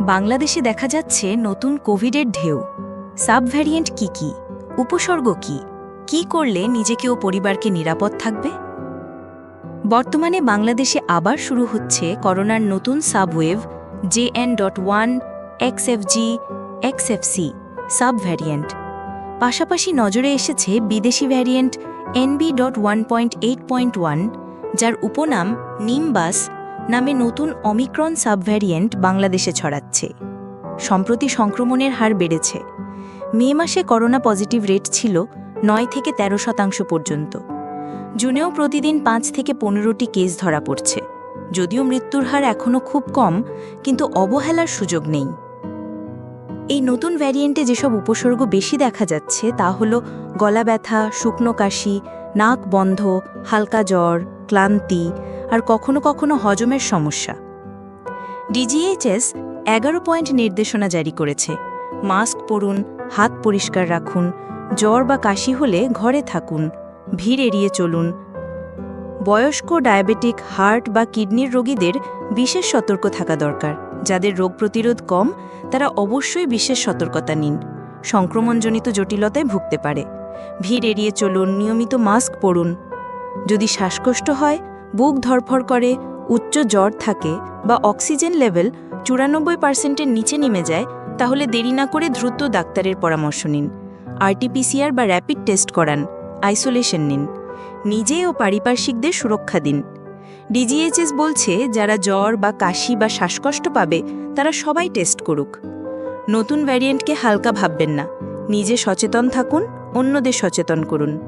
বাংলাদেশে দেখা যাচ্ছে নতুন কোভিডের ঢেউ। সাব ভ্যারিয়েন্ট কী কী, উপসর্গ কী করলে নিজেকে ও পরিবারকে নিরাপদ থাকবে? বর্তমানে বাংলাদেশে আবার শুরু হচ্ছে করোনার নতুন সাবওয়েভ JN.1, XFG, XFC sub variant. পাশাপাশি নজরে এসেছে বিদেশি ভ্যারিয়েন্ট NB.1.8.1, যার উপনাম নিম্বাস নামে নতুন অমিক্রন সাবভ্যারিয়েন্ট বাংলাদেশে ছড়াচ্ছে। সম্প্রতি সংক্রমণের হার বেড়েছে। মে মাসে করোনা পজিটিভ রেট ছিল 9 থেকে 13% পর্যন্ত। জুনেও প্রতিদিন 5 থেকে 15টি কেস ধরা পড়ছে। যদিও মৃত্যুর হার এখনও খুব কম, কিন্তু অবহেলার সুযোগ নেই। এই নতুন ভ্যারিয়েন্টে যেসব উপসর্গ বেশি দেখা যাচ্ছে তা হল গলা ব্যথা, শুকনো কাশি, নাক বন্ধ, হালকা জ্বর, ক্লান্তি আর কখনো কখনো হজমের সমস্যা। DGHS 11 পয়েন্ট নির্দেশনা জারি করেছে। মাস্ক পরুন, হাত পরিষ্কার রাখুন, জ্বর বা কাশি হলে ঘরে থাকুন, ভিড় এড়িয়ে চলুন। বয়স্ক, ডায়াবেটিক, হার্ট বা কিডনির রোগীদের বিশেষ সতর্ক থাকা দরকার। যাদের রোগ প্রতিরোধ কম তারা অবশ্যই বিশেষ সতর্কতা নিন। সংক্রমণজনিত জটিলতায় ভুগতে পারে। ভিড় এড়িয়ে চলুন, নিয়মিত মাস্ক পরুন। যদি শ্বাসকষ্ট হয়, বুক ধড়ফড় করে, উচ্চ জ্বর থাকে বা অক্সিজেন লেভেল 94%-এর নিচে নেমে যায়, তাহলে দেরি না করে দ্রুত ডাক্তারের পরামর্শ নিন। RT-PCR বা র্যাপিড টেস্ট করান, আইসোলেশন নিন। নিজে ও পারিপার্শ্বিকদের সুরক্ষা দিন। DGHS বলছে যারা জ্বর বা কাশি বা শ্বাসকষ্ট পাবে তারা সবাই টেস্ট করুক। নতুন ভ্যারিয়েন্টকে হালকা ভাববেন না। নিজে সচেতন থাকুন, অন্যদের সচেতন করুন।